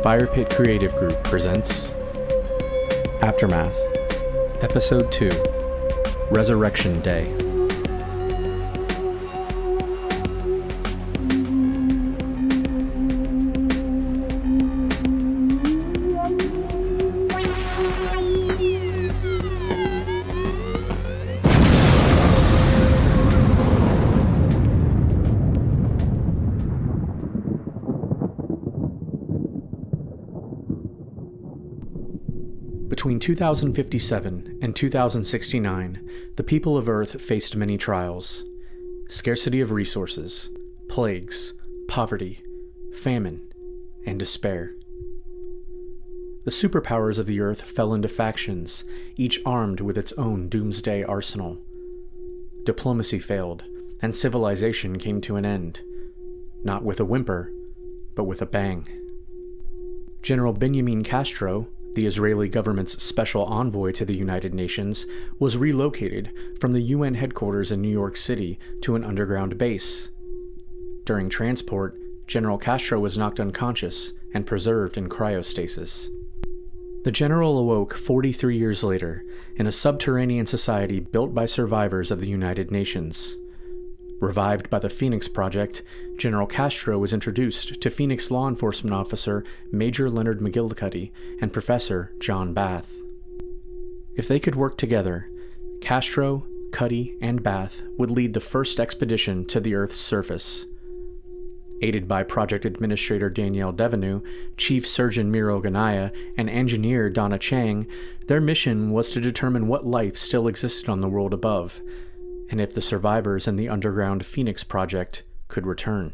Fire Pit Creative Group presents Aftermath, Episode 2, Resurrection Day. Between 2057 and 2069, the people of Earth faced many trials: scarcity of resources, plagues, poverty, famine, and despair. The superpowers of the Earth fell into factions, each armed with its own doomsday arsenal. Diplomacy failed, and civilization came to an end, not with a whimper, but with a bang. General Benjamin Castro, the Israeli government's special envoy to the United Nations, was relocated from the UN headquarters in New York City to an underground base. During transport, General Castro was knocked unconscious and preserved in cryostasis. The general awoke 43 years later in a subterranean society built by survivors of the United Nations. Revived by the Phoenix Project, General Castro was introduced to Phoenix law enforcement officer Major Leonard McGillicuddy and Professor John Bath. If they could work together, Castro, Cuddy, and Bath would lead the first expedition to the Earth's surface. Aided by Project Administrator Danielle Devenu, Chief Surgeon Miro Ganaya, and Engineer Donna Chang, their mission was to determine what life still existed on the world above, and if the survivors in the underground Phoenix Project could return.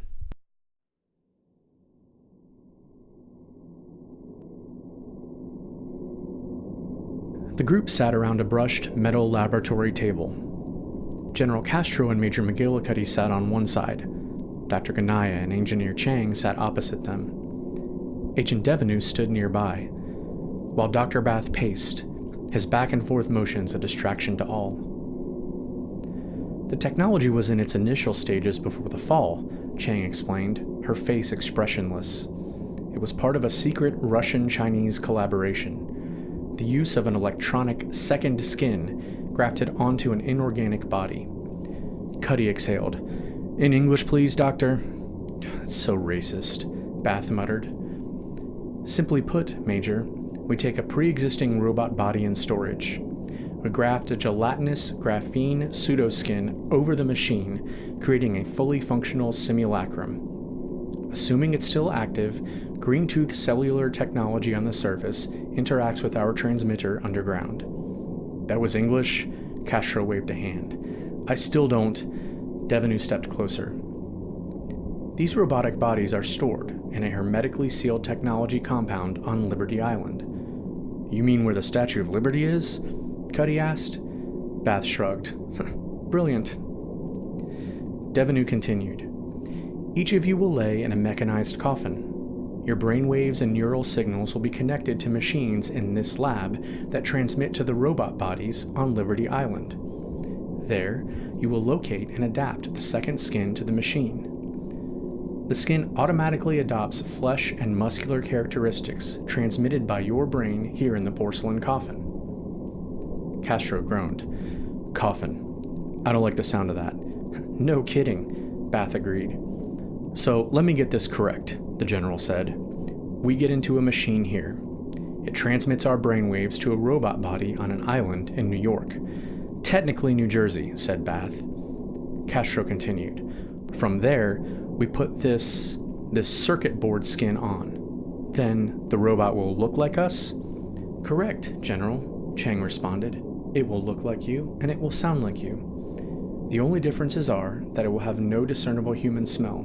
The group sat around a brushed metal laboratory table. General Castro and Major McGillicuddy sat on one side. Dr. Ganaya and Engineer Chang sat opposite them. Agent Devenu stood nearby, while Dr. Bath paced, his back-and-forth motions a distraction to all. The technology was in its initial stages before the fall, Chang explained, her face expressionless. It was part of a secret Russian-Chinese collaboration, the use of an electronic second skin grafted onto an inorganic body. Cuddy exhaled. "In English, please, Doctor." "That's so racist," Bath muttered. "Simply put, Major, we take a pre-existing robot body in storage. We graft a gelatinous graphene pseudoskin over the machine, creating a fully functional simulacrum. Assuming it's still active, Greentooth cellular technology on the surface interacts with our transmitter underground." "That was English?" Castro waved a hand. "I still don't..." Devenu stepped closer. "These robotic bodies are stored in a hermetically sealed technology compound on Liberty Island." "You mean where the Statue of Liberty is?" Cuddy asked. Bath shrugged. "Brilliant." Devenu continued. "Each of you will lay in a mechanized coffin. Your brainwaves and neural signals will be connected to machines in this lab that transmit to the robot bodies on Liberty Island. There, you will locate and adapt the second skin to the machine. The skin automatically adopts flesh and muscular characteristics transmitted by your brain here in the porcelain coffin." Castro groaned. "Coffin. I don't like the sound of that." "No kidding," Bath agreed. "So let me get this correct," the general said. "We get into a machine here. It transmits our brainwaves to a robot body on an island in New York. Technically New Jersey," said Bath. Castro continued. "From there, we put this circuit board skin on. Then the robot will look like us?" "Correct, General," Chang responded. "It will look like you, and it will sound like you. The only differences are that it will have no discernible human smell,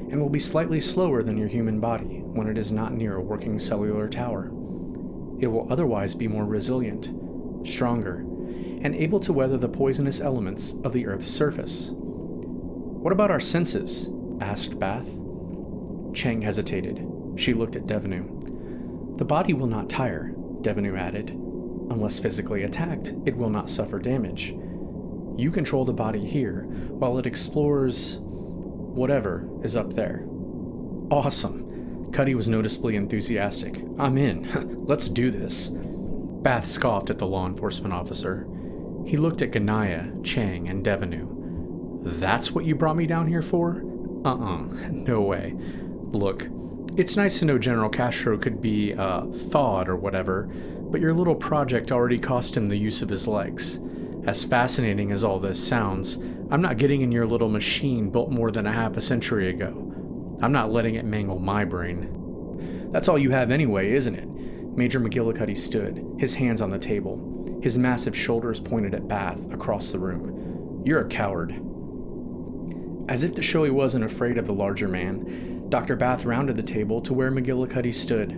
and will be slightly slower than your human body when it is not near a working cellular tower. It will otherwise be more resilient, stronger, and able to weather the poisonous elements of the Earth's surface." "What about our senses?" asked Bath. Chang hesitated. She looked at Devenu. "The body will not tire," Devenu added. "Unless physically attacked, it will not suffer damage. You control the body here, while it explores whatever is up there." "Awesome!" Cuddy was noticeably enthusiastic. "I'm in. Let's do this." Bath scoffed at the law enforcement officer. He looked at Ganaya, Chang, and Devenu. "That's what you brought me down here for?" No way. Look, it's nice to know General Castro could be, thawed or whatever, but your little project already cost him the use of his legs. As fascinating as all this sounds, I'm not getting in your little machine built more than a half a century ago. I'm not letting it mangle my brain. That's all you have anyway, isn't it? Major McGillicuddy stood, his hands on the table, his massive shoulders pointed at Bath across the room. "You're a coward." As if to show he wasn't afraid of the larger man, Dr. Bath rounded the table to where McGillicuddy stood.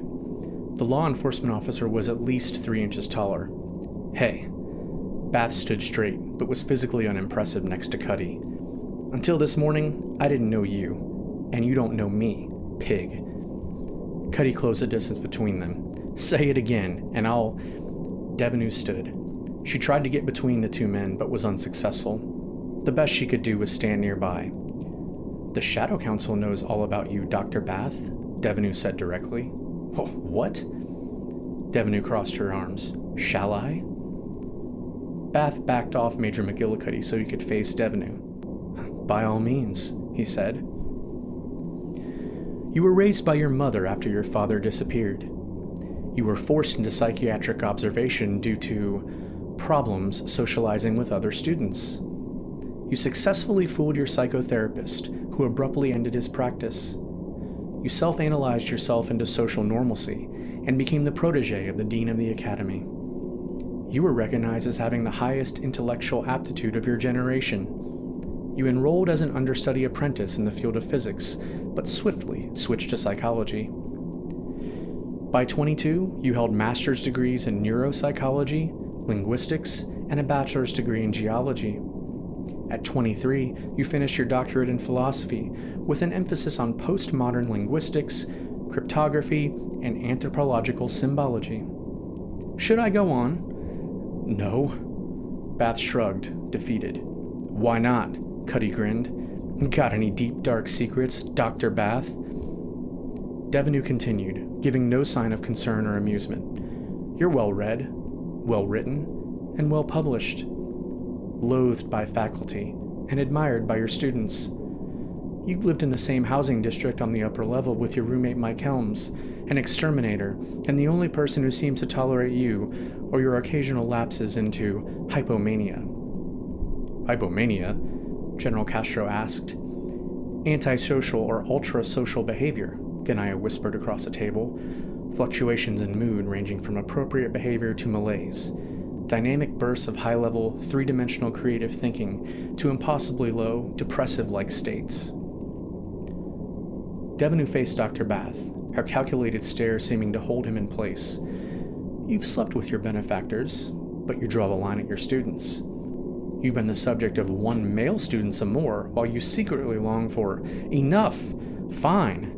The law enforcement officer was at least 3 inches taller. "Hey." Bath stood straight, but was physically unimpressive next to Cuddy. "Until this morning, I didn't know you. And you don't know me, pig." Cuddy closed the distance between them. "Say it again, and I'll..." Devenu stood. She tried to get between the two men, but was unsuccessful. The best she could do was stand nearby. "The Shadow Council knows all about you, Dr. Bath," Devenu said directly. "Oh, what?" Devenu crossed her arms. "Shall I?" Bath backed off Major McGillicuddy so he could face Devenu. "By all means," he said. "You were raised by your mother after your father disappeared. You were forced into psychiatric observation due to problems socializing with other students. You successfully fooled your psychotherapist, who abruptly ended his practice. You self-analyzed yourself into social normalcy and became the protege of the dean of the academy. You were recognized as having the highest intellectual aptitude of your generation. You enrolled as an understudy apprentice in the field of physics, but swiftly switched to psychology. By 22, you held master's degrees in neuropsychology, linguistics, and a bachelor's degree in geology. At 23, you finished your doctorate in philosophy, with an emphasis on postmodern linguistics, cryptography, and anthropological symbology. Should I go on?" "No." Bath shrugged, defeated. "Why not?" Cuddy grinned. "Got any deep, dark secrets, Dr. Bath?" Devenu continued, giving no sign of concern or amusement. "You're well-read, well-written, and well-published. Loathed by faculty, and admired by your students. You lived in the same housing district on the upper level with your roommate Mike Helms, an exterminator, and the only person who seems to tolerate you or your occasional lapses into hypomania." "Hypomania?" General Castro asked. "Antisocial or ultra-social behavior," Ganaya whispered across the table. "Fluctuations in mood ranging from appropriate behavior to malaise. Dynamic bursts of high-level, three-dimensional creative thinking to impossibly low, depressive-like states." Devenu faced Dr. Bath, her calculated stare seeming to hold him in place. "You've slept with your benefactors, but you draw the line at your students. You've been the subject of one male student's amour, while you secretly long for..." "Enough! Fine!"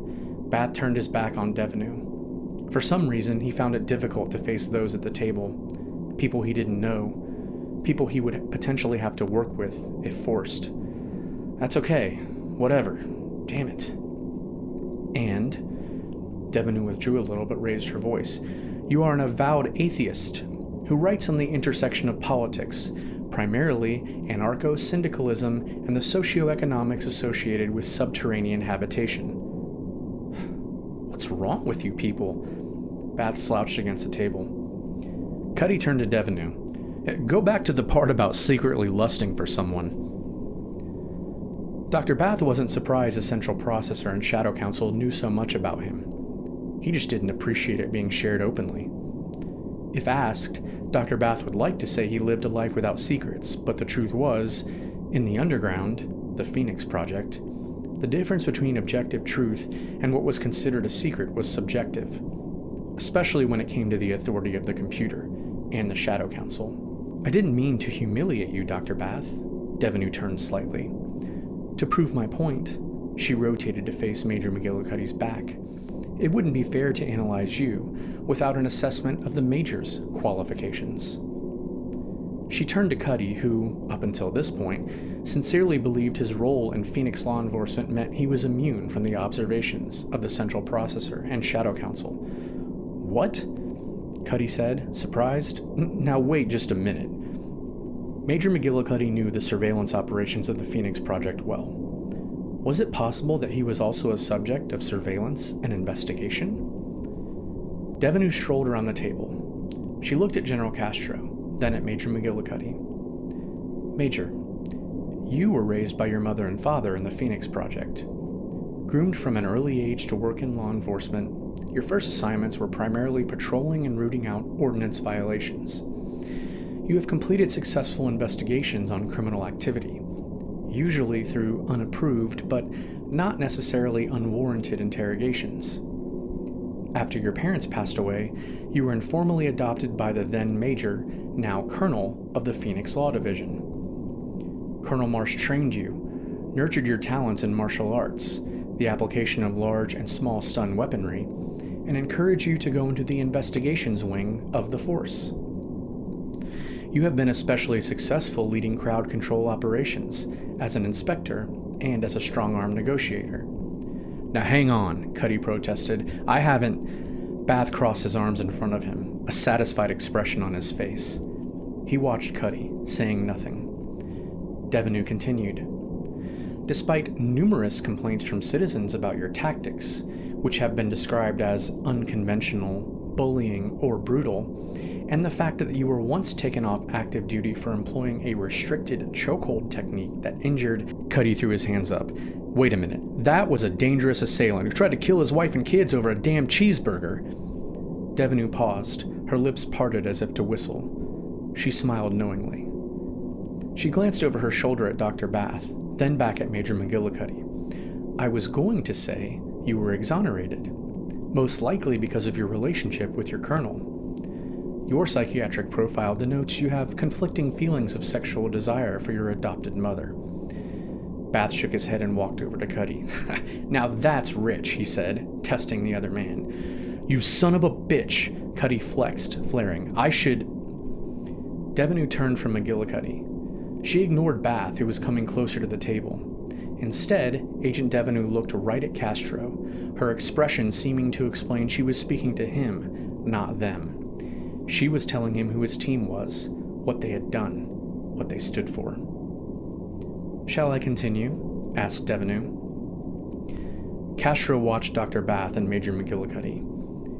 Bath turned his back on Devenu. For some reason, he found it difficult to face those at the table. People he didn't know. People he would potentially have to work with, if forced. "That's okay. Whatever. Damn it." "And," Devenu withdrew a little but raised her voice, "you are an avowed atheist who writes on the intersection of politics, primarily anarcho-syndicalism and the socioeconomics associated with subterranean habitation." "What's wrong with you people?" Bath slouched against the table. Cuddy turned to Devenu. "Go back to the part about secretly lusting for someone." Dr. Bath wasn't surprised the Central Processor and Shadow Council knew so much about him. He just didn't appreciate it being shared openly. If asked, Dr. Bath would like to say he lived a life without secrets, but the truth was, in the underground, the Phoenix Project, the difference between objective truth and what was considered a secret was subjective, especially when it came to the authority of the computer and the Shadow Council. "I didn't mean to humiliate you, Dr. Bath." Devenu turned slightly. "To prove my point," she rotated to face Major McGillicuddy's back, "it wouldn't be fair to analyze you without an assessment of the Major's qualifications." She turned to Cuddy, who, up until this point, sincerely believed his role in Phoenix law enforcement meant he was immune from the observations of the Central Processor and Shadow Council. "What?" Cuddy said, surprised. "Now wait just a minute." Major McGillicuddy knew the surveillance operations of the Phoenix Project well. Was it possible that he was also a subject of surveillance and investigation? Devenu strolled around the table. She looked at General Castro, then at Major McGillicuddy. "Major, you were raised by your mother and father in the Phoenix Project. Groomed from an early age to work in law enforcement, your first assignments were primarily patrolling and rooting out ordinance violations. You have completed successful investigations on criminal activity, usually through unapproved but not necessarily unwarranted interrogations. After your parents passed away, you were informally adopted by the then Major, now Colonel, of the Phoenix Law Division. Colonel Marsh trained you, nurtured your talents in martial arts, the application of large and small stun weaponry, and encouraged you to go into the investigations wing of the force. You have been especially successful leading crowd control operations, as an inspector, and as a strong-arm negotiator." "Now hang on," Cuddy protested. "I haven't—" Bath crossed his arms in front of him, a satisfied expression on his face. He watched Cuddy, saying nothing. Devenu continued. "Despite numerous complaints from citizens about your tactics, which have been described as unconventional, bullying, or brutal, and the fact that you were once taken off active duty for employing a restricted chokehold technique that injured—" Cuddy threw his hands up. "Wait a minute. That was a dangerous assailant who tried to kill his wife and kids over a damn cheeseburger." Devenu paused, her lips parted as if to whistle. She smiled knowingly. She glanced over her shoulder at Dr. Bath, then back at Major McGillicuddy. "I was going to say you were exonerated, most likely because of your relationship with your colonel. Your psychiatric profile denotes you have conflicting feelings of sexual desire for your adopted mother." Bath shook his head and walked over to Cuddy. "Now that's rich," he said, testing the other man. "You son of a bitch," Cuddy flexed, flaring. "I should—" Devenu turned from McGillicuddy. She ignored Bath, who was coming closer to the table. Instead, Agent Devenu looked right at Castro, her expression seeming to explain she was speaking to him, not them. She was telling him who his team was, what they had done, what they stood for. "Shall I continue?" asked Devenu. Castro watched Dr. Bath and Major McGillicuddy.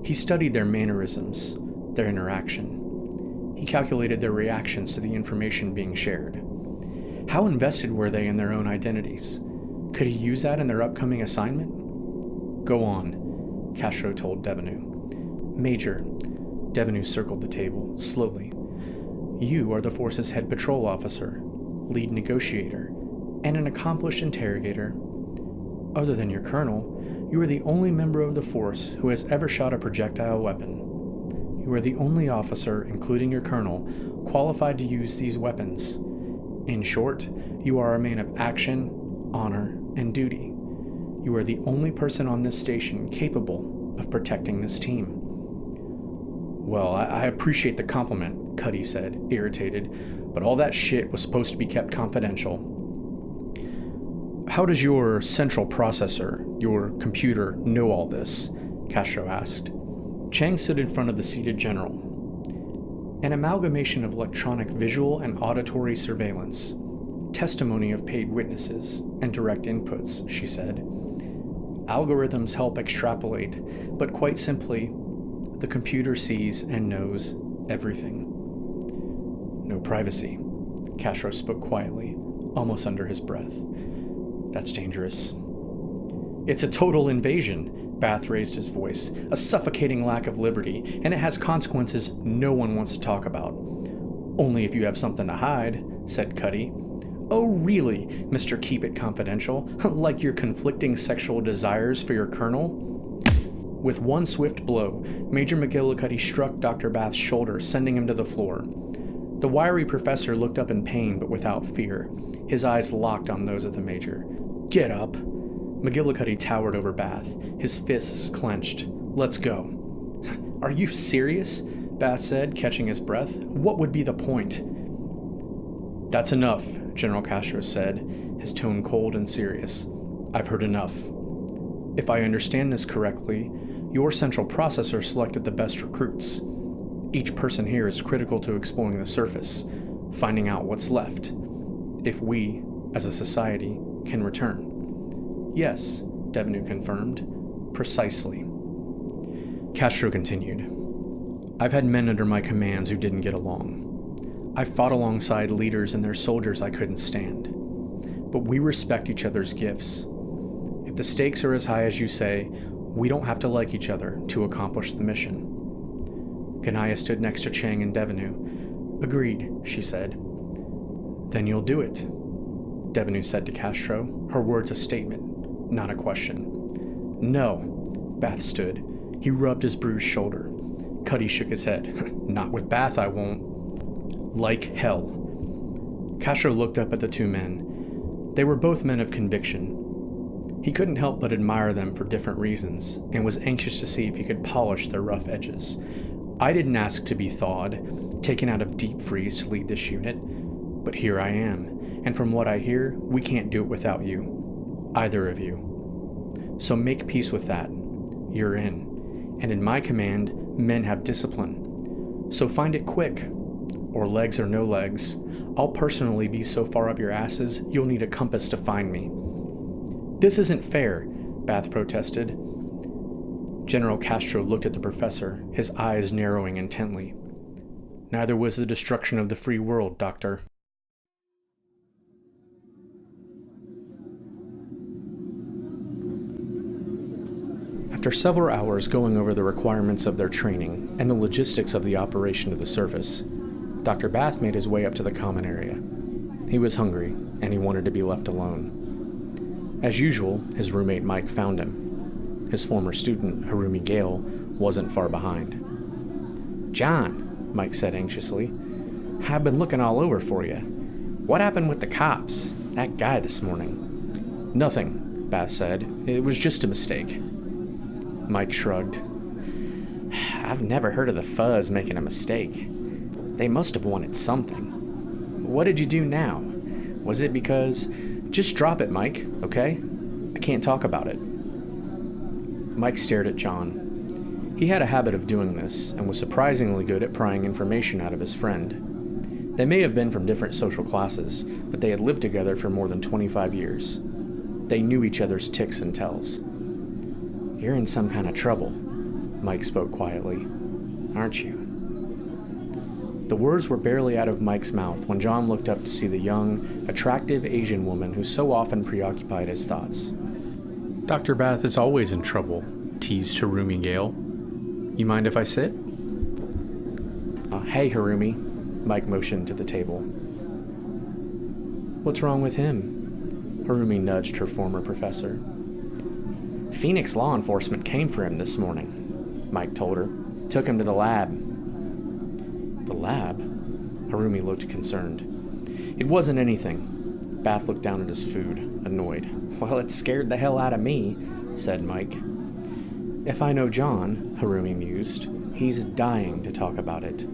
He studied their mannerisms, their interaction. He calculated their reactions to the information being shared. How invested were they in their own identities? Could he use that in their upcoming assignment? "Go on," Castro told Devenu. "Major," Devenu circled the table, slowly. "You are the force's head patrol officer, lead negotiator, and an accomplished interrogator. Other than your colonel, you are the only member of the force who has ever shot a projectile weapon. You are the only officer, including your colonel, qualified to use these weapons. In short, you are a man of action, honor, and duty. You are the only person on this station capable of protecting this team." "Well, I appreciate the compliment," Cuddy said, irritated, "but all that shit was supposed to be kept confidential." "How does your central processor, your computer, know all this?" Castro asked. Chang stood in front of the seated general. "An amalgamation of electronic visual and auditory surveillance, testimony of paid witnesses, and direct inputs," she said. "Algorithms help extrapolate, but quite simply, the computer sees and knows everything." "No privacy," Castro spoke quietly, almost under his breath. "That's dangerous." "It's a total invasion," Bath raised his voice. "A suffocating lack of liberty, and it has consequences no one wants to talk about." "Only if you have something to hide," said Cuddy. "Oh, really, Mr. Keep It Confidential? Like your conflicting sexual desires for your colonel?" With one swift blow, Major McGillicuddy struck Dr. Bath's shoulder, sending him to the floor. The wiry professor looked up in pain, but without fear. His eyes locked on those of the Major. "Get up!" McGillicuddy towered over Bath, his fists clenched. "Let's go." "Are you serious?" Bath said, catching his breath. "What would be the point?" "That's enough," General Castro said, his tone cold and serious. "I've heard enough. If I understand this correctly, your central processor selected the best recruits. Each person here is critical to exploring the surface, finding out what's left, if we, as a society, can return." "Yes," Devenu confirmed. "Precisely." Castro continued. "I've had men under my commands who didn't get along. I fought alongside leaders and their soldiers I couldn't stand. But we respect each other's gifts. If the stakes are as high as you say, we don't have to like each other to accomplish the mission." Ganaya stood next to Chang and Devenu. "Agreed," she said. "Then you'll do it," Devenu said to Castro, her words a statement, not a question. "No." Bath stood. He rubbed his bruised shoulder. Cuddy shook his head. "Not with Bath, I won't." "Like hell." Castro looked up at the two men. They were both men of conviction. He couldn't help but admire them for different reasons, and was anxious to see if he could polish their rough edges. "I didn't ask to be thawed, taken out of deep freeze to lead this unit, but here I am, and from what I hear, we can't do it without you. Either of you. So make peace with that. You're in. And in my command, men have discipline. So find it quick. Or legs or no legs, I'll personally be so far up your asses, you'll need a compass to find me." "This isn't fair," Bath protested. General Castro looked at the professor, his eyes narrowing intently. "Neither was the destruction of the free world, Doctor." After several hours going over the requirements of their training and the logistics of the operation of the surface, Dr. Bath made his way up to the common area. He was hungry, and he wanted to be left alone. As usual, his roommate Mike found him. His former student, Harumi Gale, wasn't far behind. "John," Mike said anxiously, "I've been looking all over for you. What happened with the cops? That guy this morning?" "Nothing," Bath said. "It was just a mistake." Mike shrugged. "I've never heard of the fuzz making a mistake. They must have wanted something. What did you do now? Was it because—" "Just drop it, Mike, okay? I can't talk about it." Mike stared at John. He had a habit of doing this, and was surprisingly good at prying information out of his friend. They may have been from different social classes, but they had lived together for more than 25 years. They knew each other's ticks and tells. "You're in some kind of trouble," Mike spoke quietly. "Aren't you?" The words were barely out of Mike's mouth when John looked up to see the young, attractive Asian woman who so often preoccupied his thoughts. "Dr. Bath is always in trouble," teased Harumi Gale. "You mind if I sit?" "Hey, Harumi," Mike motioned to the table. "What's wrong with him?" Harumi nudged her former professor. "Phoenix law enforcement came for him this morning," Mike told her. "Took him to the lab." "The lab?" Harumi looked concerned. "It wasn't anything." Bath looked down at his food, annoyed. "Well, it scared the hell out of me," said Mike. "If I know John," Harumi mused, "he's dying to talk about it.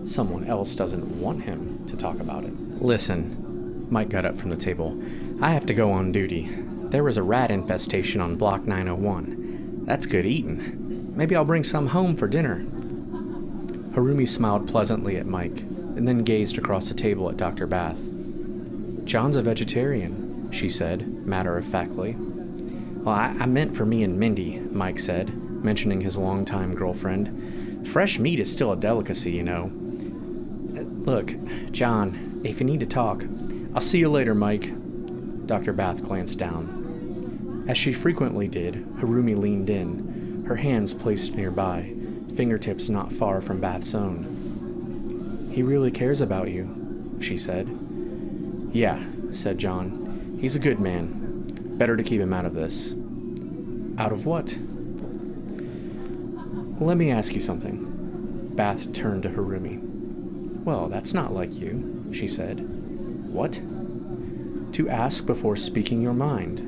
Someone else doesn't want him to talk about it." "Listen," Mike got up from the table. "I have to go on duty. There was a rat infestation on Block 901. That's good eatin'. Maybe I'll bring some home for dinner." Harumi smiled pleasantly at Mike, and then gazed across the table at Dr. Bath. "John's a vegetarian," she said, matter-of-factly. "Well, I meant for me and Mindy," Mike said, mentioning his longtime girlfriend. "Fresh meat is still a delicacy, you know." "Look, John, if you need to talk—" "I'll see you later, Mike." Dr. Bath glanced down. As she frequently did, Harumi leaned in, her hands placed nearby, fingertips not far from Bath's own. "He really cares about you," she said. "Yeah," said John. "He's a good man. Better to keep him out of this." "Out of what?" "Let me ask you something." Bath turned to Harumi. "Well, that's not like you," she said. "What?" "To ask before speaking your mind."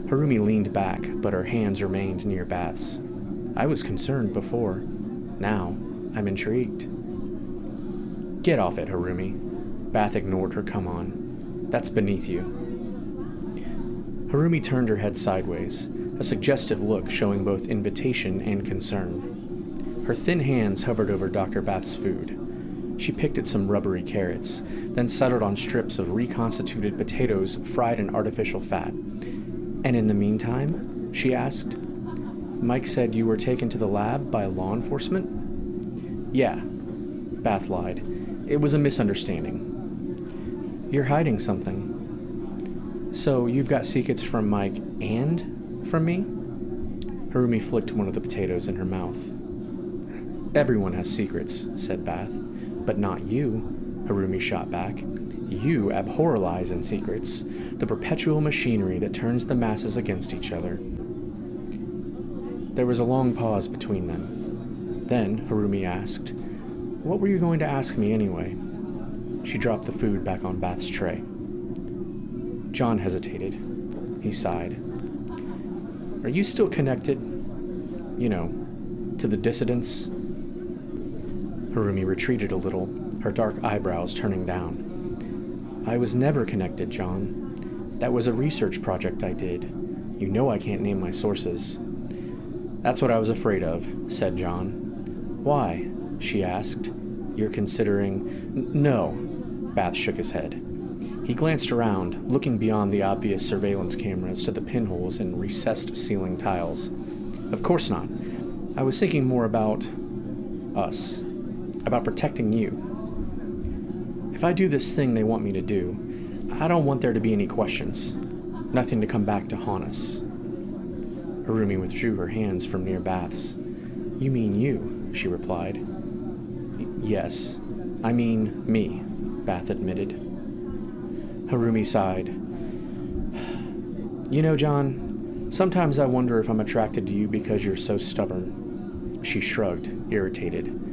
Harumi leaned back, but her hands remained near Bath's. "I was concerned before. Now, I'm intrigued." "Get off it, Harumi," Bath ignored her come on. That's beneath you. Harumi turned her head sideways, a suggestive look showing both invitation and concern. Her thin hands hovered over Dr. Bath's food. She picked at some rubbery carrots, then settled on strips of reconstituted potatoes fried in artificial fat. And in the meantime, she asked, Mike said you were taken to the lab by law enforcement? Yeah, Bath lied. It was a misunderstanding. You're hiding something. So you've got secrets from Mike and from me? Harumi flicked one of the potatoes in her mouth. Everyone has secrets, said Bath. But not you, Harumi shot back. You abhor lies and secrets, the perpetual machinery that turns the masses against each other. There was a long pause between them. Then Harumi asked, What were you going to ask me anyway? She dropped the food back on Bath's tray. John hesitated. He sighed. Are you still connected, to the dissidents? Harumi retreated a little, her dark eyebrows turning down. I was never connected, John. That was a research project I did. You know I can't name my sources. That's what I was afraid of, said John. Why? She asked. You're considering... No, Bath shook his head. He glanced around, looking beyond the obvious surveillance cameras to the pinholes in recessed ceiling tiles. Of course not. I was thinking more about... us. About protecting you. If I do this thing they want me to do, I don't want there to be any questions. Nothing to come back to haunt us. Harumi withdrew her hands from near Bath's. You mean you, she replied. Yes, I mean me, Bath admitted. Harumi sighed. John, sometimes I wonder if I'm attracted to you because you're so stubborn. She shrugged, irritated.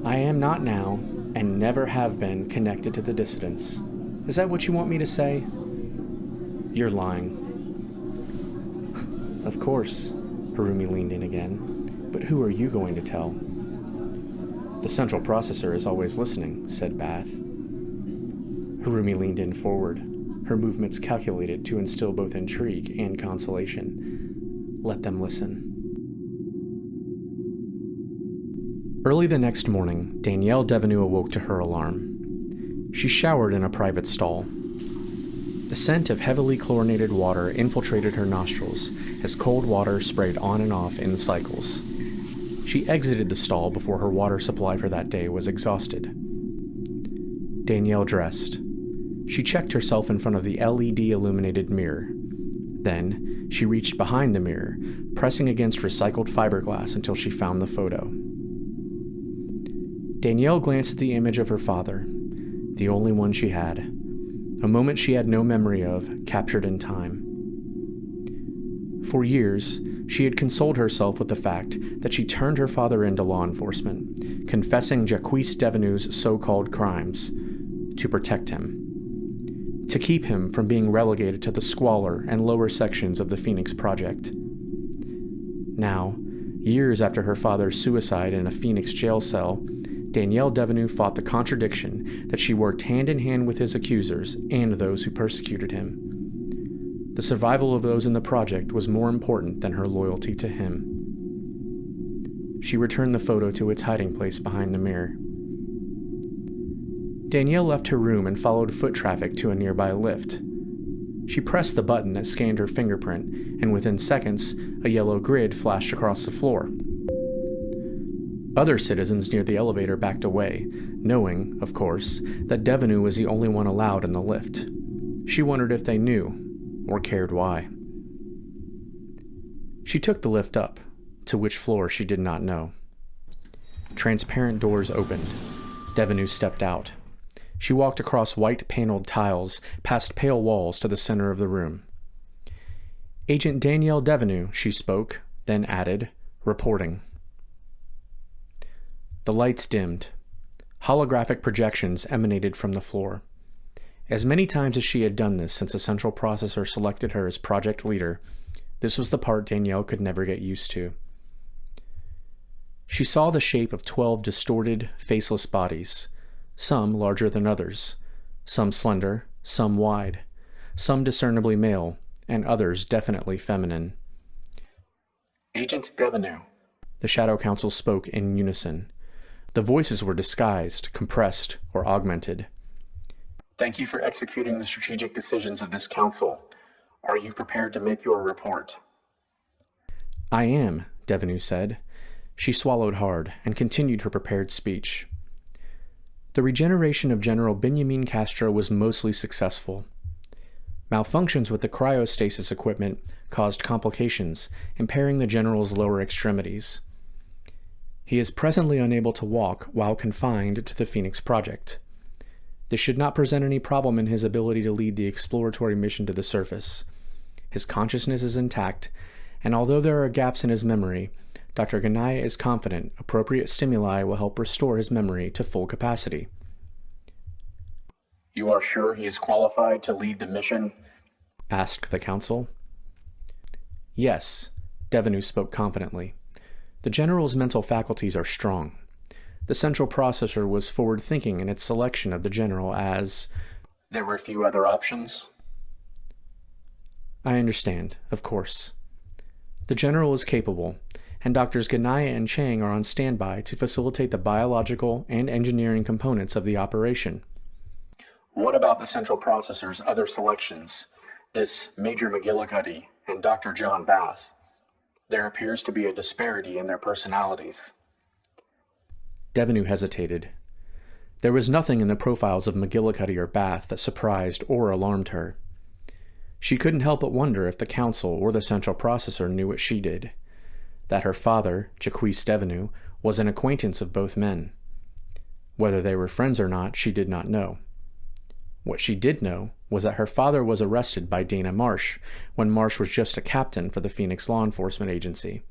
I am not now, and never have been, connected to the dissidents. Is that what you want me to say? You're lying. Of course, Harumi leaned in again. But who are you going to tell? The central processor is always listening, said Bath. Harumi leaned in forward, her movements calculated to instill both intrigue and consolation. Let them listen. Early the next morning, Danielle Devenu awoke to her alarm. She showered in a private stall. The scent of heavily chlorinated water infiltrated her nostrils as cold water sprayed on and off in cycles. She exited the stall before her water supply for that day was exhausted. Danielle dressed. She checked herself in front of the LED-illuminated mirror. Then, she reached behind the mirror, pressing against recycled fiberglass until she found the photo. Danielle glanced at the image of her father, the only one she had, a moment she had no memory of, captured in time. For years, she had consoled herself with the fact that she turned her father into law enforcement, confessing Jacques Devenue's so-called crimes, to protect him, to keep him from being relegated to the squalor and lower sections of the Phoenix Project. Now, years after her father's suicide in a Phoenix jail cell, Danielle Devenu fought the contradiction that she worked hand-in-hand with his accusers and those who persecuted him. The survival of those in the project was more important than her loyalty to him. She returned the photo to its hiding place behind the mirror. Danielle left her room and followed foot traffic to a nearby lift. She pressed the button that scanned her fingerprint, and within seconds, a yellow grid flashed across the floor. Other citizens near the elevator backed away, knowing, of course, that Devenu was the only one allowed in the lift. She wondered if they knew, or cared why. She took the lift up, to which floor she did not know. Transparent doors opened. Devenu stepped out. She walked across white-paneled tiles, past pale walls to the center of the room. Agent Danielle Devenu, she spoke, then added, reporting. The lights dimmed. Holographic projections emanated from the floor. As many times as she had done this since the central processor selected her as project leader, this was the part Danielle could never get used to. She saw the shape of 12 distorted, faceless bodies, some larger than others, some slender, some wide, some discernibly male, and others definitely feminine. "Agent Devenue," the Shadow Council spoke in unison. The voices were disguised, compressed, or augmented. "Thank you for executing the strategic decisions of this council. Are you prepared to make your report?" "I am," Devenue said. She swallowed hard and continued her prepared speech. The regeneration of General Benjamin Castro was mostly successful. Malfunctions with the cryostasis equipment caused complications, impairing the general's lower extremities. He is presently unable to walk while confined to the Phoenix Project. This should not present any problem in his ability to lead the exploratory mission to the surface. His consciousness is intact, and although there are gaps in his memory, Dr. Ganaya is confident appropriate stimuli will help restore his memory to full capacity. "You are sure he is qualified to lead the mission?" asked the council. "Yes," Devenue spoke confidently. "The general's mental faculties are strong. The central processor was forward-thinking in its selection of the general as—" "There were few other options?" "I understand, of course. The general is capable, and Doctors Ganaya and Chang are on standby to facilitate the biological and engineering components of the operation." "What about the central processor's other selections? This Major McGillicuddy and Dr. John Bath. There appears to be a disparity in their personalities." Devenue hesitated. There was nothing in the profiles of McGillicuddy or Bath that surprised or alarmed her. She couldn't help but wonder if the council or the central processor knew what she did. That her father, Jaquise Devenue, was an acquaintance of both men. Whether they were friends or not, she did not know. What she did know was that her father was arrested by Dana Marsh when Marsh was just a captain for the Phoenix Law Enforcement Agency.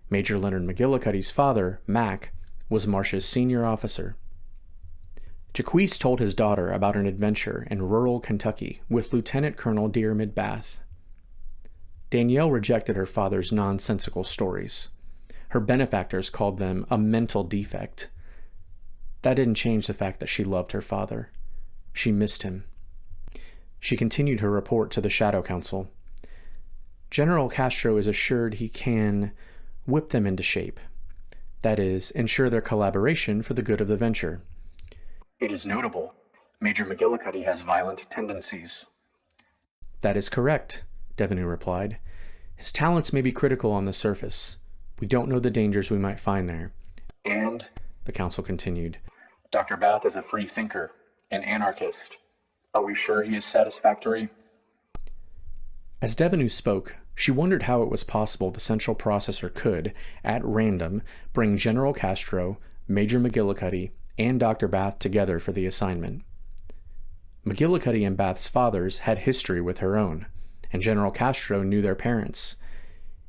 Major Leonard McGillicuddy's father, Mac, was Marsh's senior officer. Jaquise told his daughter about an adventure in rural Kentucky with Lieutenant Colonel Diarmid Bath. Danielle rejected her father's nonsensical stories. Her benefactors called them a mental defect. That didn't change the fact that she loved her father. She missed him. She continued her report to the Shadow Council. General Castro is assured he can whip them into shape. That is, ensure their collaboration for the good of the venture. It is notable. Major McGillicuddy has violent tendencies. That is correct, Devenue replied. His talents may be critical on the surface. We don't know the dangers we might find there. And, the council continued, Dr. Bath is a free thinker, an anarchist. Are we sure he is satisfactory? As Devenue spoke, she wondered how it was possible the central processor could, at random, bring General Castro, Major McGillicuddy, and Dr. Bath together for the assignment. McGillicuddy and Bath's fathers had history with her own, and General Castro knew their parents.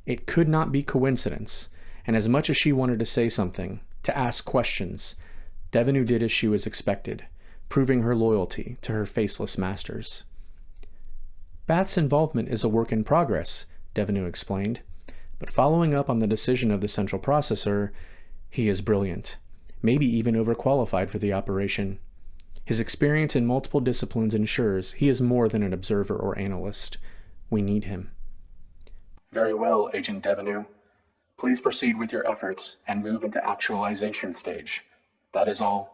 It could not be coincidence, and as much as she wanted to say something, to ask questions, Devenue did as she was expected, proving her loyalty to her faceless masters. Bath's involvement is a work in progress, Devenue explained, but following up on the decision of the central processor, he is brilliant, maybe even overqualified for the operation. His experience in multiple disciplines ensures he is more than an observer or analyst. We need him. Very well, Agent Devenue. Please proceed with your efforts and move into actualization stage. That is all.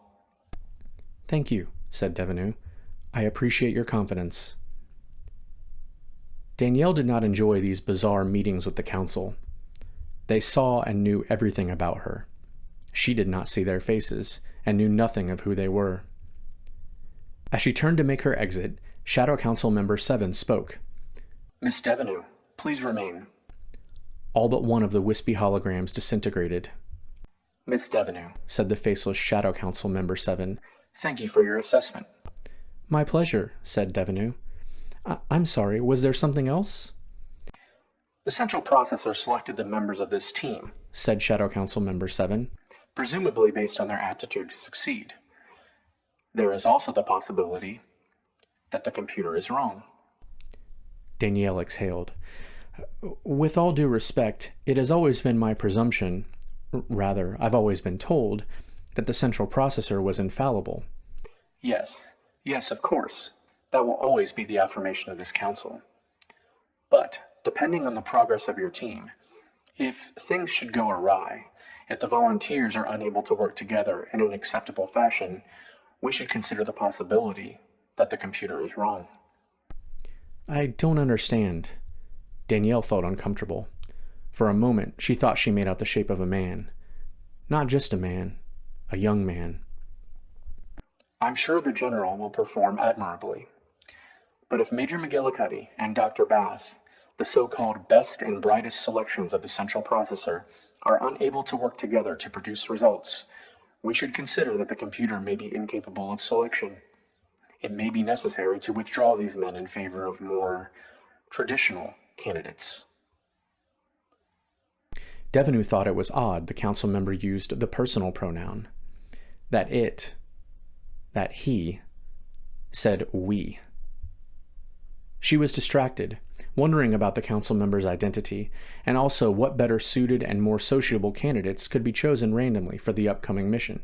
Thank you, said Devenue. I appreciate your confidence. Danielle did not enjoy these bizarre meetings with the council. They saw and knew everything about her. She did not see their faces and knew nothing of who they were. As she turned to make her exit, Shadow Council Member 7 spoke. Miss Devenue, please remain. All but one of the wispy holograms disintegrated. Miss Devenue, said the faceless Shadow Council Member 7, thank you for your assessment. My pleasure, said Devenue. I'm sorry, was there something else? The central processor selected the members of this team, said Shadow Council Member 7, presumably based on their aptitude to succeed. There is also the possibility that the computer is wrong. Danielle exhaled. With all due respect, it has always been my presumption, rather, I've always been told, that the central processor was infallible. Yes, Yes, of course. That will always be the affirmation of this council. But, depending on the progress of your team, if things should go awry, if the volunteers are unable to work together in an acceptable fashion, we should consider the possibility that the computer is wrong. I don't understand. Danielle felt uncomfortable. For a moment, she thought she made out the shape of a man. Not just a man, a young man. I'm sure the General will perform admirably. But if Major McGillicuddy and Dr. Bath, the so-called best and brightest selections of the central processor, are unable to work together to produce results, we should consider that the computer may be incapable of selection. It may be necessary to withdraw these men in favor of more traditional candidates. Devenu thought it was odd the council member used the personal pronoun. That he, said we. She was distracted, wondering about the council member's identity, and also what better suited and more sociable candidates could be chosen randomly for the upcoming mission.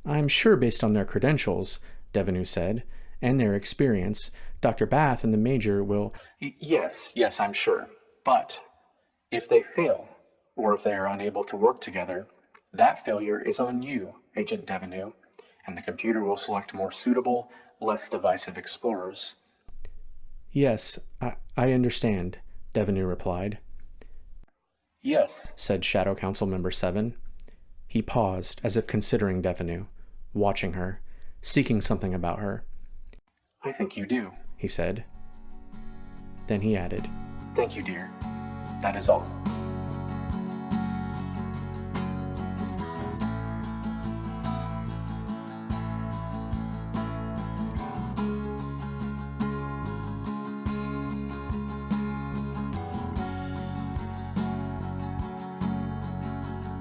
I'm sure based on their credentials, Devenu said, and their experience, Dr. Bath and the Major will... Yes, I'm sure. But if they fail, or if they are unable to work together, that failure is on you, Agent Devenu, and the computer will select more suitable, less divisive explorers. Yes, I understand, Devenu replied. Yes, said Shadow Council Member 7. He paused, as if considering Devenu, watching her, seeking something about her. I think you do, he said. Then he added, Thank you, dear. That is all.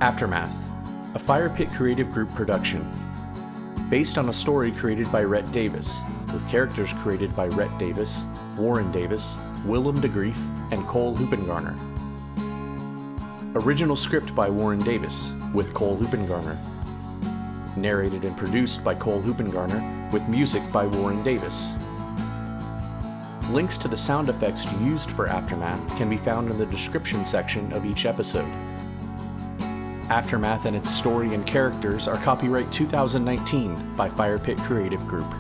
Aftermath, a Fire Pit Creative Group production. Based on a story created by Rhett Davis, with characters created by Rhett Davis, Warren Davis, Willem de Greef, and Cole Hoopingarner. Original script by Warren Davis, with Cole Hoopingarner. Narrated and produced by Cole Hoopingarner, with music by Warren Davis. Links to the sound effects used for Aftermath can be found in the description section of each episode. Aftermath and its story and characters are copyright 2019 by Fire Pit Creative Group.